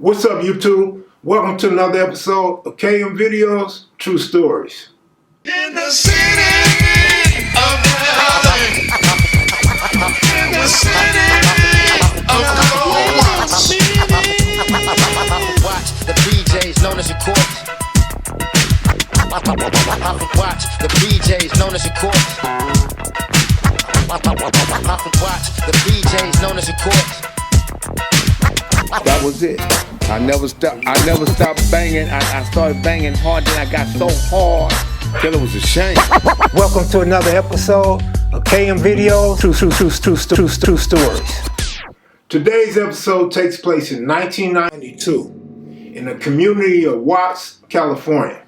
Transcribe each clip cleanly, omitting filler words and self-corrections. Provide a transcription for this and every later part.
What's up, YouTube? Welcome to another episode of kevmacvideos, True Stories. In the city of Rollin. In the city of Rollin. Watch the BJs known as the courts. Watch the BJs known as the courts. Watch the BJs known as the courts. That was it. I never stopped banging. I started banging hard, then I got so hard till it was a shame. Welcome to another episode of kevmacvideos, True Stories. Today's episode takes place in 1992 in the community of Watts, California.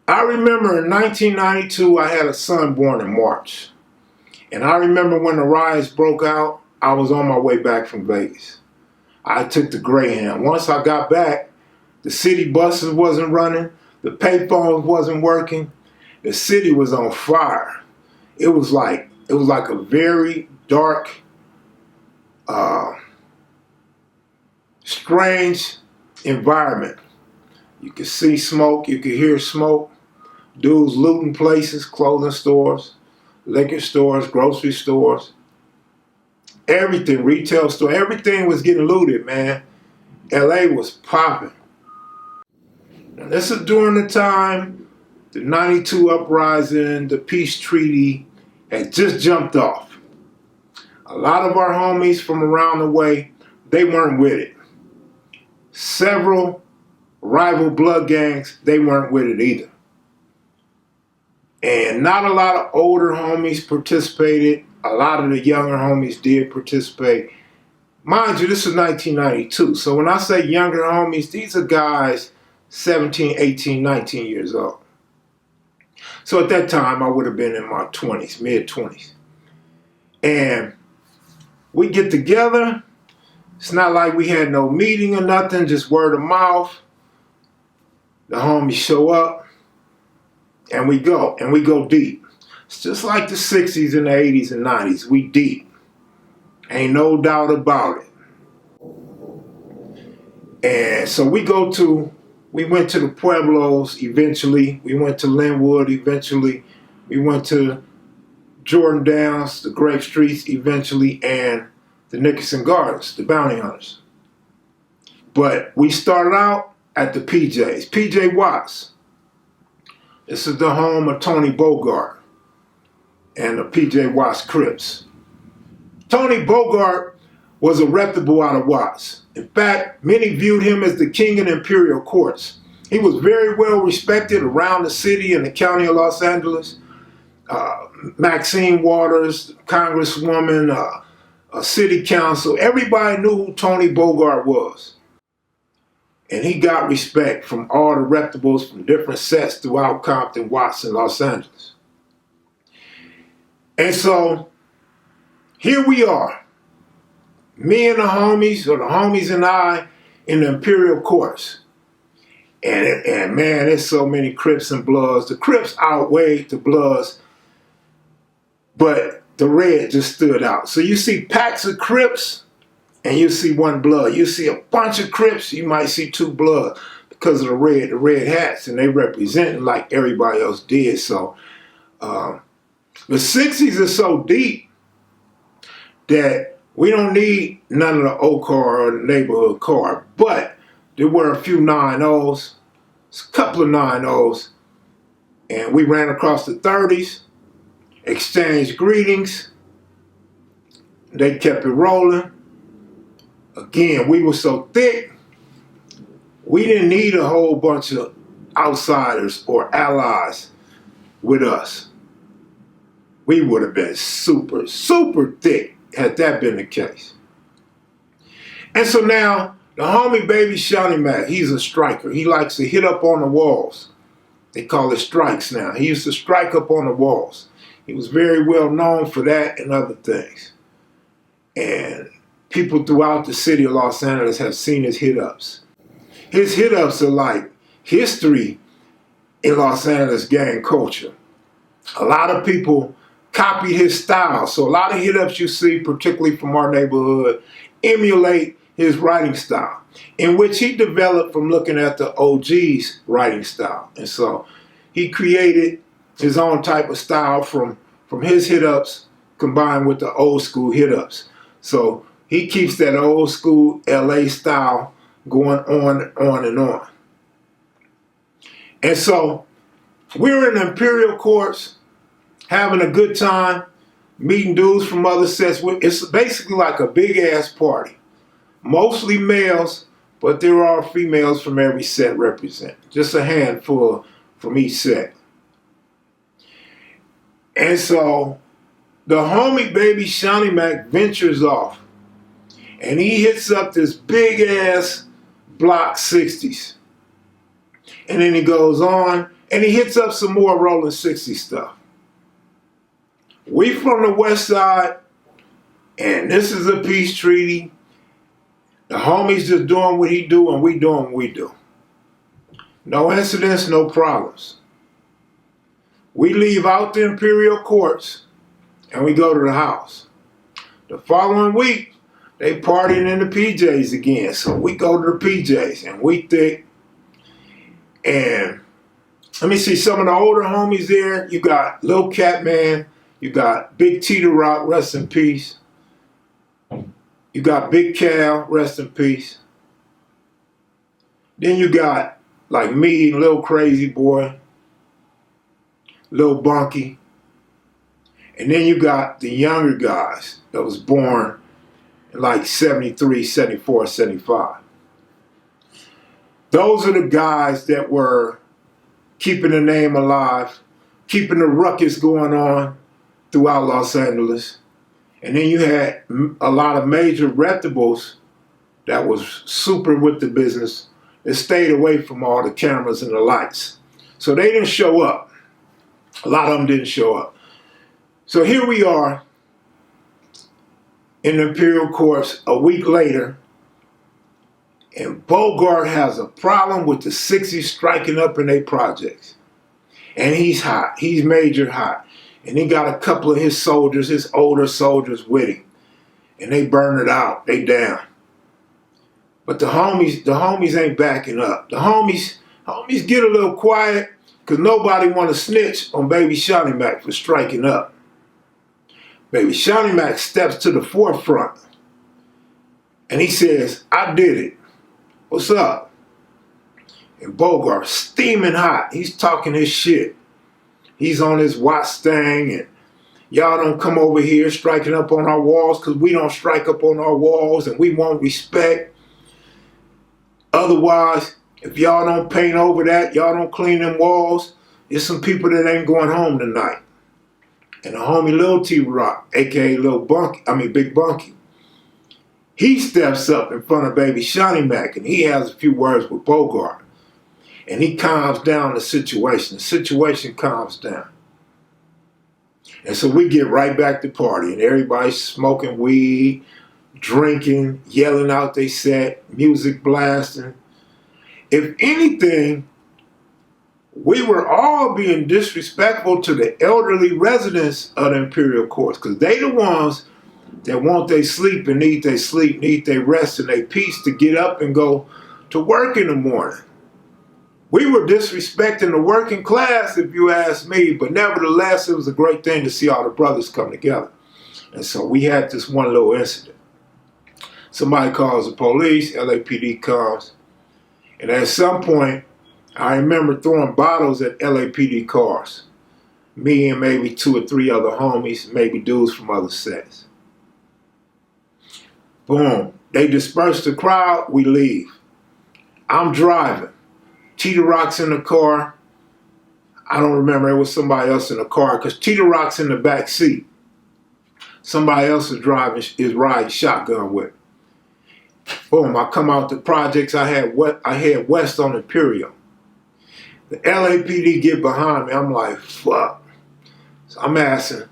I remember in 1992 I had a son born in March. And I remember when the riots broke out, I was on my way back from Vegas. I took the Greyhound. Once I got back, the city buses wasn't running, the payphones wasn't working, the city was on fire. It was like a very dark, strange environment. You could see smoke, you could hear smoke, dudes looting places, clothing stores, liquor stores, grocery stores. Everything, retail store, everything was getting looted, man. LA was popping. Now, this is during the time the 92 uprising, the peace treaty had just jumped off. A lot of our homies from around the way, they weren't with it. Several rival blood gangs, they weren't with it either. And not a lot of older homies participated. A lot of the younger homies did participate. Mind you, this is 1992. So when I say younger homies, these are guys 17, 18, 19 years old. So at that time, I would have been in my 20s, mid-20s. And we get together. It's not like we had no meeting or nothing, just word of mouth. The homies show up, and we go deep. It's just like the 60s and the 80s and 90s. We deep. Ain't no doubt about it. And so we went to the Pueblos eventually. We went to Linwood eventually. We went to Jordan Downs, the Grape Streets eventually, and the Nickerson Gardens, the Bounty Hunters. But we started out at the PJs, PJ Watts. This is the home of Tony Bogart and the PJ Watts Crips. Tony Bogart was a reputable out of Watts. In fact, many viewed him as the king of the Imperial Courts. He was very well respected around the city and the county of Los Angeles. Maxine Waters, Congresswoman, a city council, everybody knew who Tony Bogart was. And he got respect from all the reputables from different sets throughout Compton, Watts, and Los Angeles. And so, here we are. Me and the homies, or the homies and I, in the Imperial Courts. And man, there's so many Crips and Bloods. The Crips outweighed the Bloods, but the red just stood out. So you see packs of Crips, and you see one Blood. You see a bunch of Crips, you might see two Bloods because of the red hats, and they represent like everybody else did. So, the 60s are so deep that we don't need none of the old car or the neighborhood car. But there were a few 9-0s, a couple of 9-0s, and we ran across the 30s, exchanged greetings. They kept it rolling. Again, we were so thick, we didn't need a whole bunch of outsiders or allies with us. We would have been super, super thick had that been the case. And so now, the homie Baby Shawnee Mac, he's a striker. He likes to hit up on the walls. They call it strikes now. He used to strike up on the walls. He was very well known for that and other things. And people throughout the city of Los Angeles have seen his hit-ups. His hit-ups are like history in Los Angeles gang culture. A lot of people copied his style. So a lot of hit-ups you see, particularly from our neighborhood, emulate his writing style, in which he developed from looking at the OG's writing style. And so he created his own type of style from his hit-ups combined with the old school hit-ups. So he keeps that old school LA style going on and on. And so we're in the Imperial Courts having a good time, meeting dudes from other sets. It's basically like a big ass party. Mostly males, but there are females from every set represented. Just a handful from each set. And so the homie Baby Shawnee Mac ventures off and he hits up this big ass Block 60s. And then he goes on and he hits up some more Rollin 60 stuff. We from the west side, and this is a peace treaty. The homie's just doing what he do and we doing what we do. No incidents, no problems. We leave out the Imperial Courts and we go to the house. The following week, they partying in the PJs again. So we go to the PJs and we thick. And let me see some of the older homies there. You got Lil Catman. You got Big T the Rock, rest in peace. You got Big Cal, rest in peace. Then you got like me, Lil Crazy Boy, Lil Bunky. And then you got the younger guys that was born in like 73, 74, 75. Those are the guys that were keeping the name alive, keeping the ruckus going on throughout Los Angeles. And then you had a lot of major reputables that was super with the business that stayed away from all the cameras and the lights. So they didn't show up. A lot of them didn't show up. So here we are in the Imperial Courts a week later, and Bogart has a problem with the 60s striking up in their projects. And he's hot. He's major hot. And he got a couple of his soldiers, his older soldiers with him. And they burn it out. They down. But the homies ain't backing up. The homies get a little quiet because nobody want to snitch on Baby Shawnee Mac for striking up. Baby Shawnee Mac steps to the forefront. And he says, I did it. What's up? And Bogart, steaming hot. He's talking his shit. He's on his watch stang and y'all don't come over here striking up on our walls because we don't strike up on our walls and we want respect. Otherwise, if y'all don't paint over that, y'all don't clean them walls, there's some people that ain't going home tonight. And the homie Lil T Rock, aka Big Bunky, he steps up in front of Baby Shawnee Mac and he has a few words with Bogart. And he calms down the situation. The situation calms down. And so we get right back to party. And everybody's smoking weed, drinking, yelling out they set, music blasting. If anything, we were all being disrespectful to the elderly residents of the Imperial Courts. Because they the ones that want their sleep and need their sleep, need their rest and their peace to get up and go to work in the morning. We were disrespecting the working class, if you ask me, but nevertheless, it was a great thing to see all the brothers come together. And so we had this one little incident. Somebody calls the police, LAPD comes, and at some point, I remember throwing bottles at LAPD cars. Me and maybe 2 or 3 other homies, maybe dudes from other sets. Boom. They disperse the crowd, we leave. I'm driving. Tita Rock's in the car. I don't remember, it was somebody else in the car because Tita Rock's in the back seat. Somebody else is riding shotgun with. Boom, I come out the projects, I had west on Imperial. The LAPD get behind me, I'm like, fuck. So I'm asking,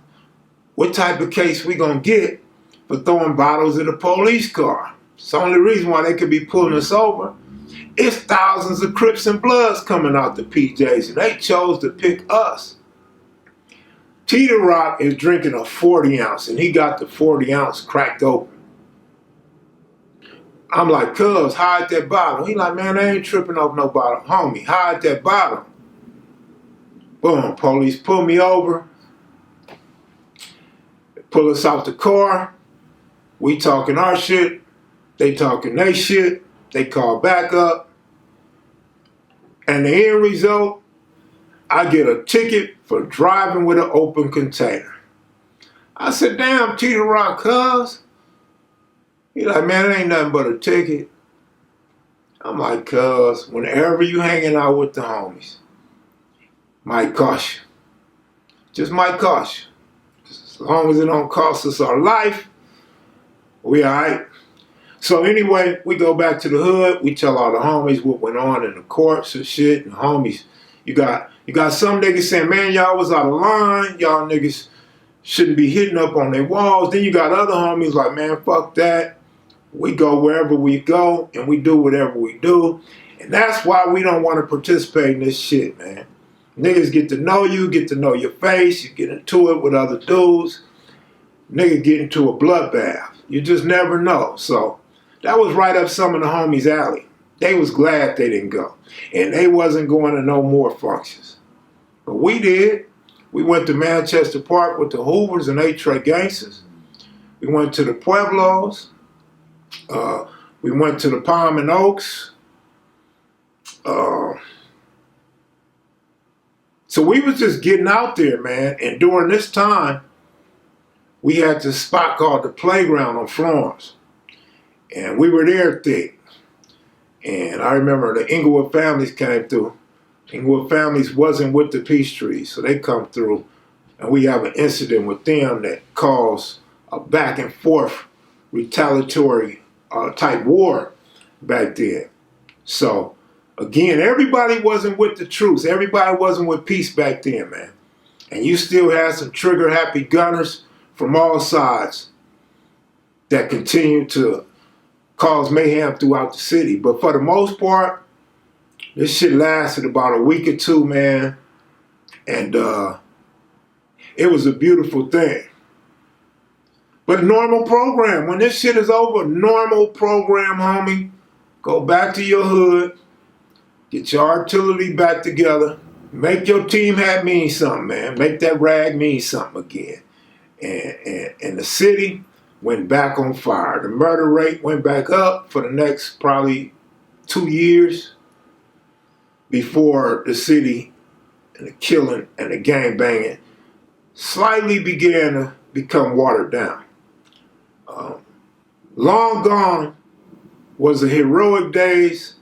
what type of case we gonna get for throwing bottles in a police car? It's the only reason why they could be pulling us over. It's thousands of Crips and Bloods coming out the PJs, and they chose to pick us. Tita Rock is drinking a 40 ounce, and he got the 40 ounce cracked open. I'm like, cuz, hide that bottle. He like, man, I ain't tripping off no bottle. Homie, hide that bottle. Boom, police pull me over, pull us out the car. We talking our shit. They talking their shit. They call back up. And the end result, I get a ticket for driving with an open container. I said, damn, T the Rock, cuz. He like, man, it ain't nothing but a ticket. I'm like, cuz, whenever you hanging out with the homies, might cost you. Just might cost you. As long as it don't cost us our life, we all right. So anyway, we go back to the hood. We tell all the homies what went on in the courts and shit. And homies, you got some niggas saying, man, y'all was out of line. Y'all niggas shouldn't be hitting up on their walls. Then you got other homies like, man, fuck that. We go wherever we go and we do whatever we do. And that's why we don't want to participate in this shit, man. Niggas get to know you, get to know your face. You get into it with other dudes. Nigga get into a bloodbath. You just never know. So that was right up some of the homies' alley. They was glad they didn't go. And they wasn't going to no more functions. But we did. We went to Manchester Park with the Hoovers and Eight-Tray Gangsters. We went to the Pueblos. We went to the Palm and Oaks. So we was just getting out there, man. And during this time, we had this spot called the Playground on Florence. And we were there thick. And I remember the Inglewood families came through. Inglewood families wasn't with the Peachtrees, so they come through. And we have an incident with them that caused a back and forth retaliatory type war back then. So, again, everybody wasn't with the truce. Everybody wasn't with peace back then, man. And you still had some trigger-happy gunners from all sides that continue to cause mayhem throughout the city. But for the most part, this shit lasted about a week or two, man. And it was a beautiful thing. But normal program. When this shit is over, normal program, homie. Go back to your hood. Get your artillery back together. Make your team hat mean something, man. Make that rag mean something again. And the city went back on fire. The murder rate went back up for the next probably 2 years before the city and the killing and the gang banging slightly began to become watered down. Long gone was the heroic days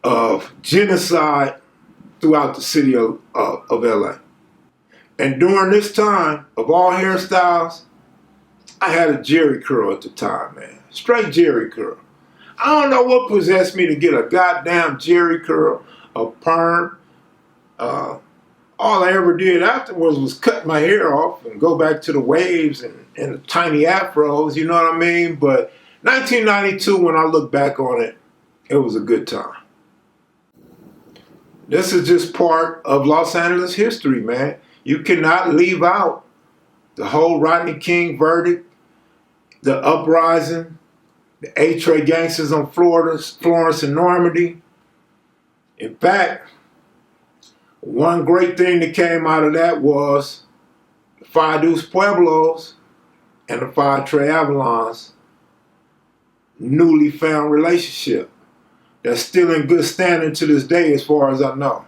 of genocide throughout the city of LA. And during this time of all hairstyles, I had a Jerry curl at the time, man. Straight Jerry curl. I don't know what possessed me to get a goddamn Jerry curl, a perm. All I ever did afterwards was cut my hair off and go back to the waves and the tiny afros, you know what I mean? But 1992, when I look back on it, it was a good time. This is just part of Los Angeles history, man. You cannot leave out the whole Rodney King verdict, the uprising, the Eight-Tray Gangsters on Florence and Normandy. In fact, one great thing that came out of that was the Nine Deuce Pueblos and the Eight-Tray Avalons newly found relationship that's still in good standing to this day as far as I know.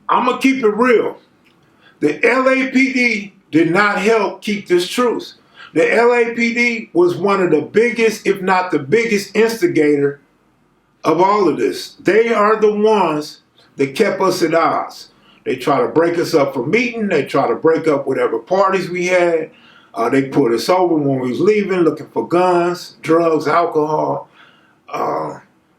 I'm going to keep it real. The LAPD did not help keep this truce. The LAPD was one of the biggest, if not the biggest instigator of all of this. They are the ones that kept us at odds. They try to break us up from meeting. They try to break up whatever parties we had. They put us over when we was leaving, looking for guns, drugs, alcohol.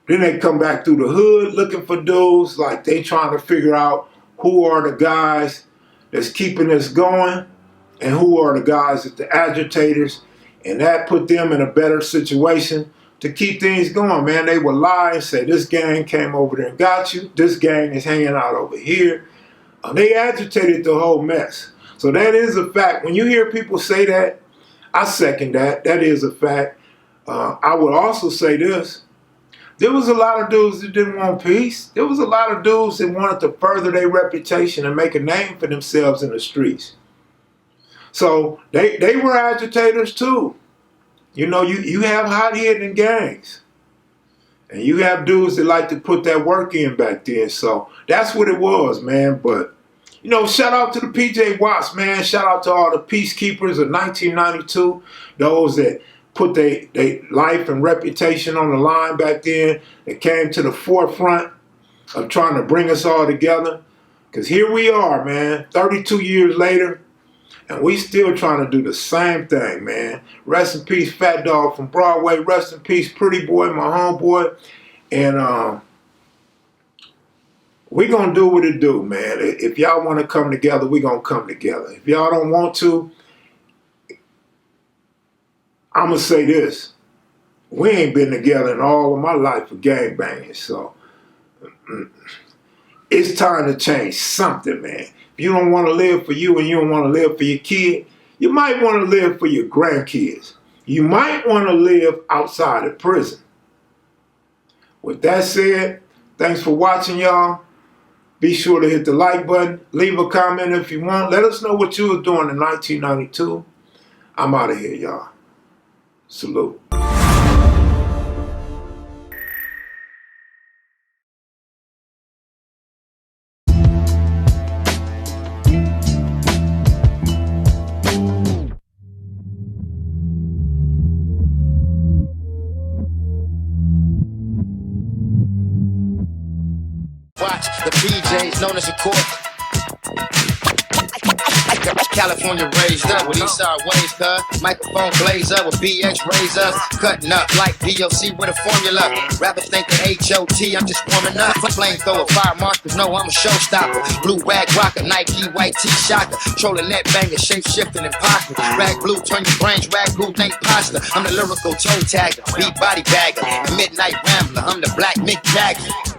Then they come back through the hood looking for dudes, like they trying to figure out who are the guys that's keeping us going and who are the guys that the agitators, and that put them in a better situation to keep things going, man. They would lie and say, this gang came over there and got you. This gang is hanging out over here. They agitated the whole mess. So that is a fact. When you hear people say that, I second that. That is a fact. I would also say this. There was a lot of dudes that didn't want peace. There was a lot of dudes that wanted to further their reputation and make a name for themselves in the streets. So they were agitators too. You know, you have hot-headed gangs. And you have dudes that like to put that work in back then. So that's what it was, man. But, you know, shout out to the PJ Watts, man. Shout out to all the peacekeepers of 1992. Those that put their life and reputation on the line back then. That came to the forefront of trying to bring us all together. Because here we are, man, 32 years later. And we still trying to do the same thing, man. Rest in peace, Fat Dog from Broadway. Rest in peace, Pretty Boy, my homeboy. And we going to do what it do, man. If y'all want to come together, we going to come together. If y'all don't want to, I'm going to say this. We ain't been together in all of my life for gangbanging, so it's time to change something, man. If you don't want to live for you and you don't want to live for your kid, you might want to live for your grandkids. You might want to live outside of prison. With that said, thanks for watching, y'all. Be sure to hit the like button. Leave a comment if you want. Let us know what you were doing in 1992. I'm out of here, y'all. Salute. Watch the PJs known as a court. California raised up with Eastside waves, cuz microphone blaze up with BX raise up, cutting up like DOC with a formula. Rappers think that HOT, I'm just warming up. Flamethrower, fire markers, no, I'm a showstopper. Blue rag rocker, Nike white tee shocker, trolling net banger, shape shifting and pocket. Rag blue, turn your brains, rag blue, think pasta. I'm the lyrical toe tagger, beat body bagger, midnight rambler. I'm the black Mick Jagger.